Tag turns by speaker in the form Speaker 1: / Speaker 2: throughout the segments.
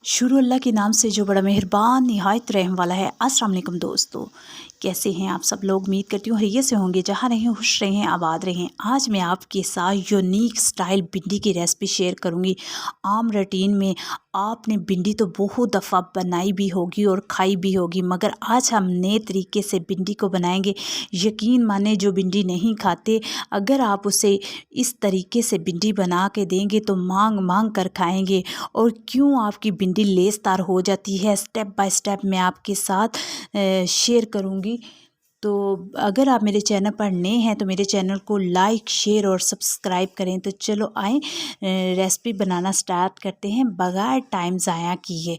Speaker 1: शुरू अल्लाह के नाम से जो बड़ा मेहरबान निहायत रहम वाला है। अस्सलाम वालेकुम दोस्तों, कैसे हैं आप सब लोग? उम्मीद करती हूँ खैरियत से होंगे। जहाँ रहें खुश रहें, आबाद रहें। आज मैं आपके साथ यूनिक स्टाइल भिंडी की रेसिपी शेयर करूँगी। आम रूटीन में आपने भिंडी तो बहुत दफ़ा बनाई भी होगी और खाई भी होगी, मगर आज हम नए तरीके से भिंडी को बनाएंगे। यकीन माने जो भिंडी नहीं खाते, अगर आप उसे इस तरीके से भिंडी बना के देंगे तो मांग मांग कर खाएंगे। और क्यों आपकी भिंडी लेसदार हो जाती है, स्टेप बाय स्टेप मैं आपके साथ शेयर करूँगी। तो अगर आप मेरे चैनल पर नए हैं तो मेरे चैनल को लाइक शेयर और सब्सक्राइब करें। तो चलो आए रेसिपी बनाना स्टार्ट करते हैं बगैर टाइम ज़ाया किए।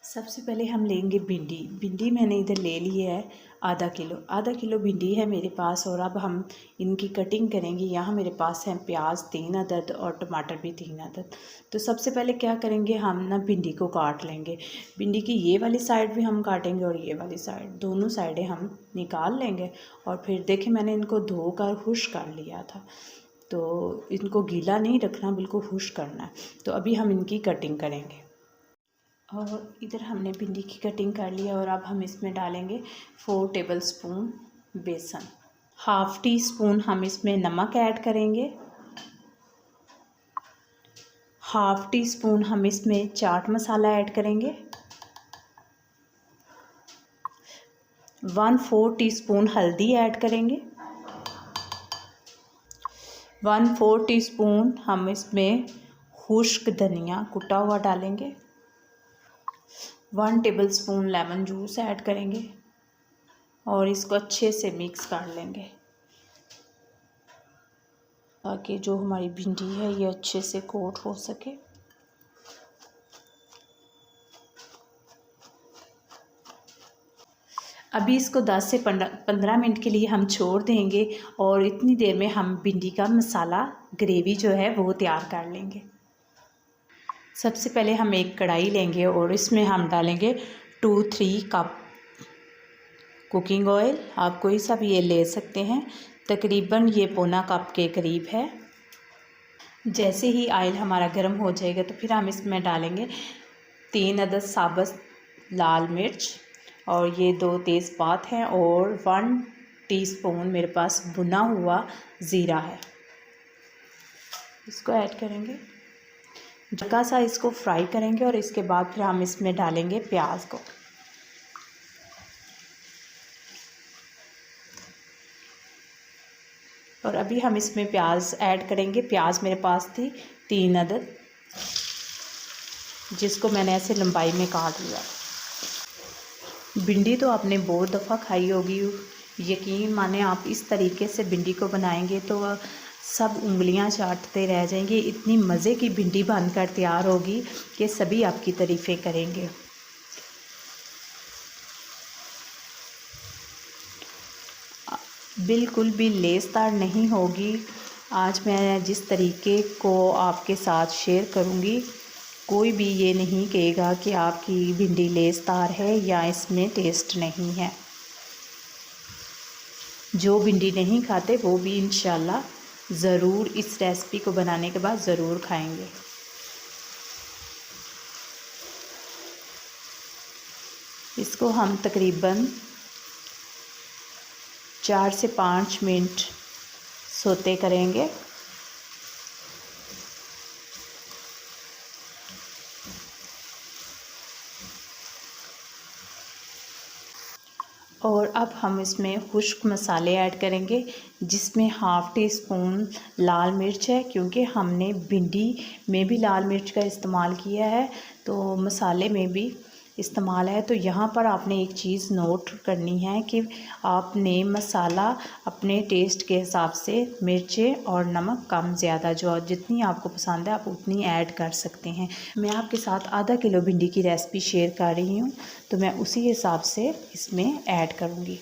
Speaker 1: सबसे पहले हम लेंगे भिंडी। भिंडी मैंने इधर ले ली है आधा किलो भिंडी है मेरे पास। और अब हम इनकी कटिंग करेंगे। यहाँ मेरे पास है प्याज 3 अदद और टमाटर भी 3 अदद। तो सबसे पहले क्या करेंगे, हम ना भिंडी को काट लेंगे। भिंडी की ये वाली साइड भी हम काटेंगे और ये वाली साइड, दोनों साइडें हम निकाल लेंगे। और फिर देखें, मैंने इनको धोकर खुश कर लिया था, तो इनको गीला नहीं रखना, बिल्कुल खुश करना है। तो अभी हम इनकी कटिंग करेंगे। और इधर हमने भिंडी की कटिंग कर लिया। और अब हम इसमें डालेंगे 4 टेबलस्पून बेसन। हाफ़ टी स्पून हम इसमें नमक ऐड करेंगे। हाफ़ टी स्पून हम इसमें चाट मसाला ऐड करेंगे। 1/4 टीस्पून हल्दी ऐड करेंगे। 1/4 टीस्पून हम इसमें खुश्क धनिया कुटा हुआ डालेंगे। 1 टेबलस्पून लेमन जूस ऐड करेंगे और इसको अच्छे से मिक्स कर लेंगे ताकि जो हमारी भिंडी है ये अच्छे से कोट हो सके। अभी इसको 10 से 15 मिनट के लिए हम छोड़ देंगे। और इतनी देर में हम भिंडी का मसाला ग्रेवी जो है वो तैयार कर लेंगे। सबसे पहले हम एक कढ़ाई लेंगे और इसमें हम डालेंगे 2-3 कप कुकिंग ऑयल। आप कोई सा भी ये ले सकते हैं, तकरीबन ये पौना कप के करीब है। जैसे ही ऑयल हमारा गर्म हो जाएगा तो फिर हम इसमें डालेंगे 3 अदद साबुत लाल मिर्च और ये 2 तेज़पात हैं और 1 टीस्पून मेरे पास भुना हुआ ज़ीरा है, इसको ऐड करेंगे। हल्का सा इसको फ्राई करेंगे और इसके बाद फिर हम इसमें डालेंगे प्याज को। और अभी हम इसमें प्याज ऐड करेंगे। प्याज मेरे पास थी 3 अदद, जिसको मैंने ऐसे लंबाई में काट लिया। भिंडी तो आपने बहुत दफ़ा खाई होगी, यकीन माने आप इस तरीके से भिंडी को बनाएंगे तो सब उंगलियां चाटते रह जाएंगे। इतनी मज़े की भिंडी बनकर तैयार होगी कि सभी आपकी तारीफ़ें करेंगे। बिल्कुल भी लेसदार नहीं होगी। आज मैं जिस तरीके को आपके साथ शेयर करूंगी, कोई भी ये नहीं कहेगा कि आपकी भिंडी लेसदार है या इसमें टेस्ट नहीं है। जो भिंडी नहीं खाते वो भी इंशाल्लाह ज़रूर इस रेसिपी को बनाने के बाद ज़रूर खाएंगे। इसको हम तकरीबन 4 से 5 मिनट सोते करेंगे। और अब हम इसमें खुश्क मसाले ऐड करेंगे, जिसमें हाफ़ टी स्पून लाल मिर्च है, क्योंकि हमने भिंडी में भी लाल मिर्च का इस्तेमाल किया है तो मसाले में भी इस्तेमाल है। तो यहाँ पर आपने एक चीज़ नोट करनी है कि आपने मसाला अपने टेस्ट के हिसाब से मिर्चें और नमक कम ज़्यादा जो जितनी आपको पसंद है आप उतनी ऐड कर सकते हैं। मैं आपके साथ आधा किलो भिंडी की रेसिपी शेयर कर रही हूँ, तो मैं उसी हिसाब से इसमें ऐड करूँगी।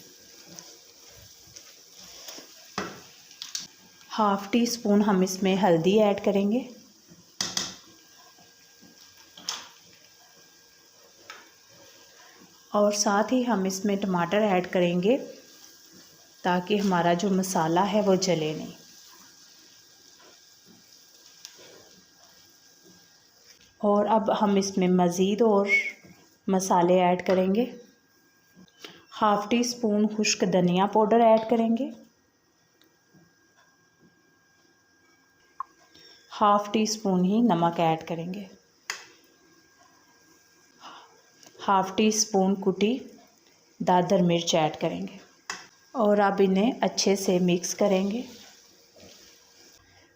Speaker 1: हाफ़ टी स्पून हम इसमें हल्दी ऐड करेंगे। और साथ ही हम इसमें टमाटर ऐड करेंगे ताकि हमारा जो मसाला है वो जले नहीं। और अब हम इसमें मज़ीद और मसाले ऐड करेंगे। हाफ़ टी स्पून खुश्क धनिया पाउडर ऐड करेंगे, हाफ़ टी स्पून ही नमक ऐड करेंगे, हाफ़ टी स्पून कुटी दादर मिर्च ऐड करेंगे और अब इन्हें अच्छे से मिक्स करेंगे।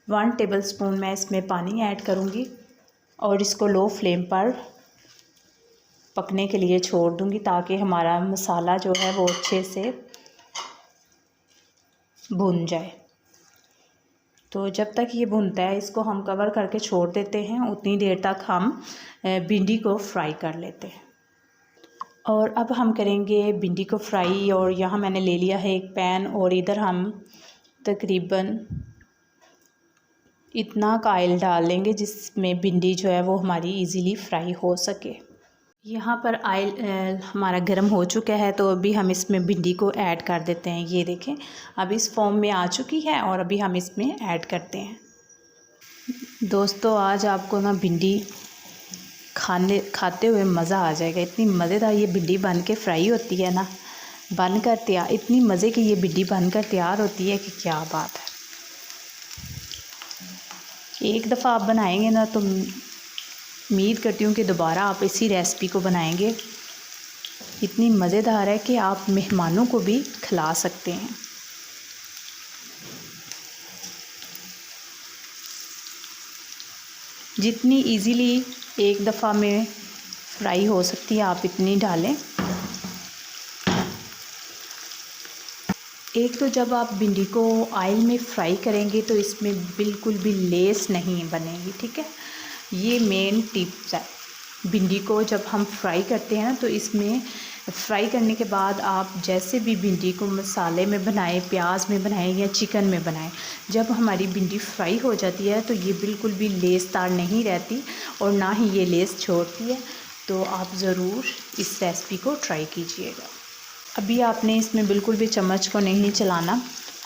Speaker 1: 1 टेबलस्पून मैं इसमें पानी ऐड करूँगी और इसको लो फ्लेम पर पकने के लिए छोड़ दूँगी ताकि हमारा मसाला जो है वो अच्छे से भुन जाए। तो जब तक ये भुनता है इसको हम कवर करके छोड़ देते हैं, उतनी देर तक हम भिंडी को फ्राई कर लेते हैं। और अब हम करेंगे भिंडी को फ्राई। और यहाँ मैंने ले लिया है एक पैन और इधर हम तकरीबन इतना का ऑयल डाल लेंगे जिसमें भिंडी जो है वो हमारी इजीली फ्राई हो सके। यहाँ पर ऑयल हमारा गर्म हो चुका है, तो अभी हम इसमें भिंडी को ऐड कर देते हैं। ये देखें अब इस फॉर्म में आ चुकी है और अभी हम इसमें ऐड करते हैं। दोस्तों आज आपको ना भिंडी खाते हुए मज़ा आ जाएगा। इतनी मज़ेदार ये भिंडी बन के फ्राई होती है ना, बनकर तैयार, इतनी मज़े की ये भिंडी बनकर तैयार होती है कि क्या बात है। एक दफ़ा आप बनाएंगे ना तो उम्मीद करती हूँ कि दोबारा आप इसी रेसिपी को बनाएंगे। इतनी मज़ेदार है कि आप मेहमानों को भी खिला सकते हैं। जितनी इजीली एक दफ़ा में फ्राई हो सकती है आप इतनी डालें। एक तो जब आप भिंडी को ऑयल में फ्राई करेंगे तो इसमें बिल्कुल भी लेस नहीं बनेगी, ठीक है। ये मेन टिप्स है। भिंडी को जब हम फ्राई करते हैं ना तो इसमें फ्राई करने के बाद आप जैसे भी भिंडी को मसाले में बनाएं, प्याज में बनाएं या चिकन में बनाएं, जब हमारी भिंडी फ्राई हो जाती है तो ये बिल्कुल भी लेसदार नहीं रहती और ना ही ये लेस छोड़ती है। तो आप ज़रूर इस रेसिपी को ट्राई कीजिएगा। अभी आपने इसमें बिल्कुल भी चम्मच को नहीं चलाना,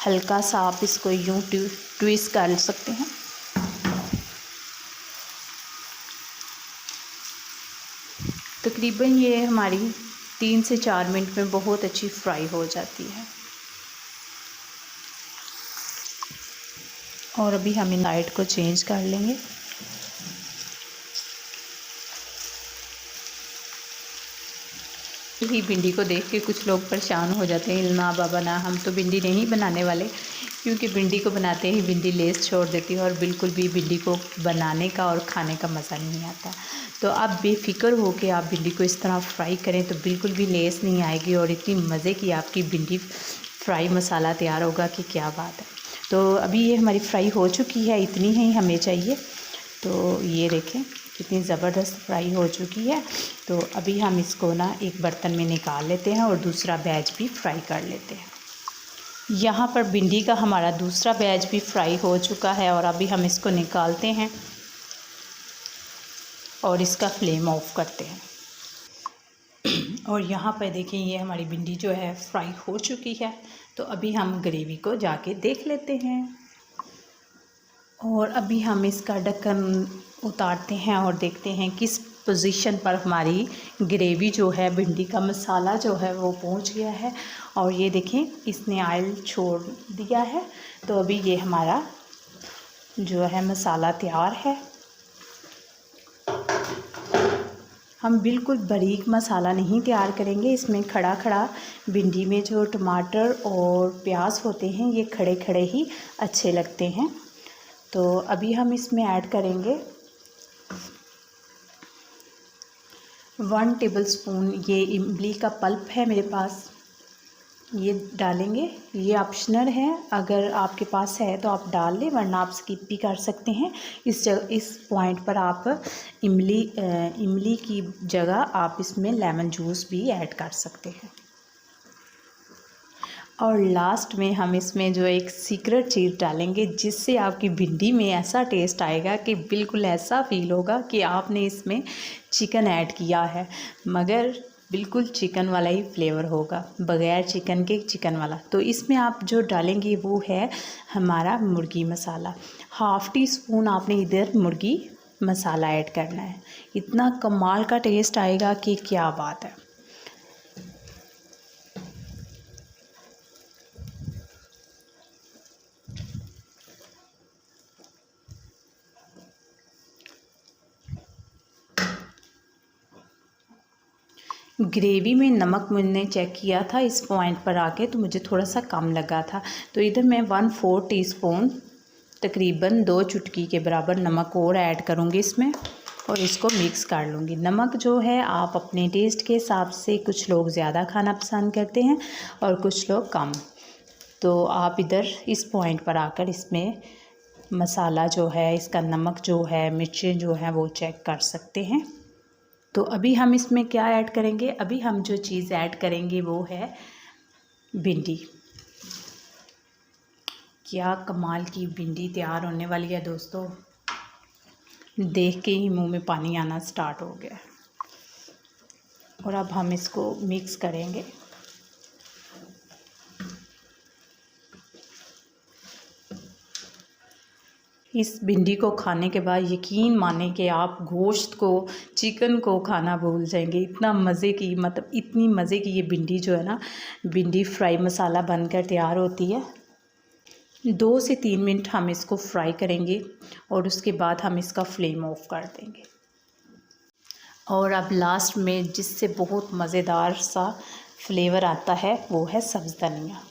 Speaker 1: हल्का सा आप इसको यूँ ट्विस्ट कर सकते हैं। तकरीबन ये हमारी 3 से 4 मिनट में बहुत अच्छी फ्राई हो जाती है। और अभी हम इन लाइट को चेंज कर लेंगे। ही भिंडी को देख के कुछ लोग परेशान हो जाते हैं, ना बाबा ना, हम तो भिंडी नहीं बनाने वाले, क्योंकि भिंडी को बनाते ही भिंडी लेस छोड़ देती है और बिल्कुल भी भिंडी को बनाने का और खाने का मज़ा नहीं आता। तो आप बेफिक्र हो के आप भिंडी को इस तरह फ्राई करें तो बिल्कुल भी लेस नहीं आएगी और इतनी मज़े की आपकी भिंडी फ्राई मसाला तैयार होगा कि क्या बात है। तो अभी ये हमारी फ्राई हो चुकी है, इतनी ही हमें चाहिए। तो ये देखें कितनी ज़बरदस्त फ्राई हो चुकी है। तो अभी हम इसको ना एक बर्तन में निकाल लेते हैं और दूसरा बैच भी फ्राई कर लेते हैं। यहाँ पर भिंडी का हमारा दूसरा बैच भी फ्राई हो चुका है और अभी हम इसको निकालते हैं और इसका फ्लेम ऑफ करते हैं। और यहाँ पर देखें ये हमारी भिंडी जो है फ्राई हो चुकी है। तो अभी हम ग्रेवी को जाके देख लेते हैं। और अभी हम इसका ढक्कन उतारते हैं और देखते हैं किस पोजीशन पर हमारी ग्रेवी जो है, भिंडी का मसाला जो है वो पहुंच गया है। और ये देखें इसने ऑयल छोड़ दिया है। तो अभी ये हमारा जो है मसाला तैयार है। हम बिल्कुल बारीक मसाला नहीं तैयार करेंगे, इसमें खड़ा खड़ा भिंडी में जो टमाटर और प्याज होते हैं ये खड़े खड़े ही अच्छे लगते हैं। तो अभी हम इसमें ऐड करेंगे 1 टेबलस्पून ये इमली का पल्प है मेरे पास, ये डालेंगे। ये ऑप्शनल है, अगर आपके पास है तो आप डाल लें वरना आप स्किप भी कर सकते हैं। इस पॉइंट पर आप इमली की जगह आप इसमें लेमन जूस भी ऐड कर सकते हैं। और लास्ट में हम इसमें जो एक सीक्रेट चीज़ डालेंगे जिससे आपकी भिंडी में ऐसा टेस्ट आएगा कि बिल्कुल ऐसा फील होगा कि आपने इसमें चिकन ऐड किया है, मगर बिल्कुल चिकन वाला ही फ्लेवर होगा, बग़ैर चिकन के चिकन वाला। तो इसमें आप जो डालेंगे वो है हमारा मुर्गी मसाला। हाफ़ टी स्पून आपने इधर मुर्गी मसाला ऐड करना है। इतना कमाल का टेस्ट आएगा कि क्या बात है। ग्रेवी में नमक मैंने चेक किया था इस पॉइंट पर आके, तो मुझे थोड़ा सा कम लगा था। तो इधर मैं 1/4 टीस्पून तकरीबन 2 चुटकी के बराबर नमक और ऐड करूँगी इसमें और इसको मिक्स कर लूँगी। नमक जो है आप अपने टेस्ट के हिसाब से, कुछ लोग ज़्यादा खाना पसंद करते हैं और कुछ लोग कम। तो आप इधर इस पॉइंट पर आकर इसमें मसाला जो है, इसका नमक जो है, मिर्चें जो हैं वो चेक कर सकते हैं। तो अभी हम इसमें क्या ऐड करेंगे, अभी हम जो चीज़ ऐड करेंगे वो है भिंडी। क्या कमाल की भिंडी तैयार होने वाली है दोस्तों, देख के ही मुंह में पानी आना स्टार्ट हो गया। और अब हम इसको मिक्स करेंगे। इस भिंडी को खाने के बाद यकीन माने कि आप गोश्त को, चिकन को खाना भूल जाएंगे। इतना मज़े की, मतलब इतनी मज़े की ये भिंडी जो है ना, भिंडी फ्राई मसाला बनकर तैयार होती है। 2 से 3 मिनट हम इसको फ्राई करेंगे और उसके बाद हम इसका फ्लेम ऑफ कर देंगे। और अब लास्ट में जिससे बहुत मज़ेदार सा फ्लेवर आता है वो है सब्ज़ धनिया।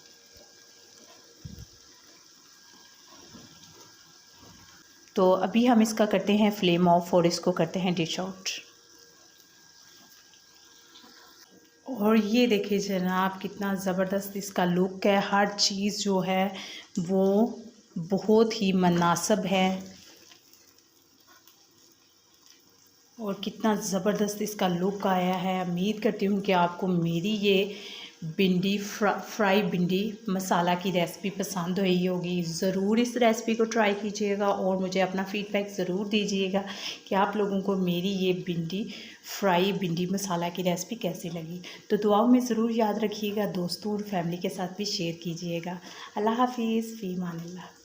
Speaker 1: तो अभी हम इसका करते हैं फ्लेम ऑफ और इसको करते हैं डिश आउट। और ये देखिए जनाब, कितना ज़बरदस्त इसका लुक है। हर चीज़ जो है वो बहुत ही मुनासिब है और कितना ज़बरदस्त इसका लुक आया है। उम्मीद करती हूँ कि आपको मेरी ये भिंडी फ्राई भिंडी मसाला की रेसिपी पसंद हुई होगी। ज़रूर इस रेसिपी को ट्राई कीजिएगा और मुझे अपना फ़ीडबैक ज़रूर दीजिएगा कि आप लोगों को मेरी ये भिंडी फ्राई भिंडी मसाला की रेसिपी कैसी लगी। तो दुआओं में ज़रूर याद रखिएगा, दोस्तों और फैमिली के साथ भी शेयर कीजिएगा। अल्लाह हाफिज़, फ़ी अमानिल्लाह।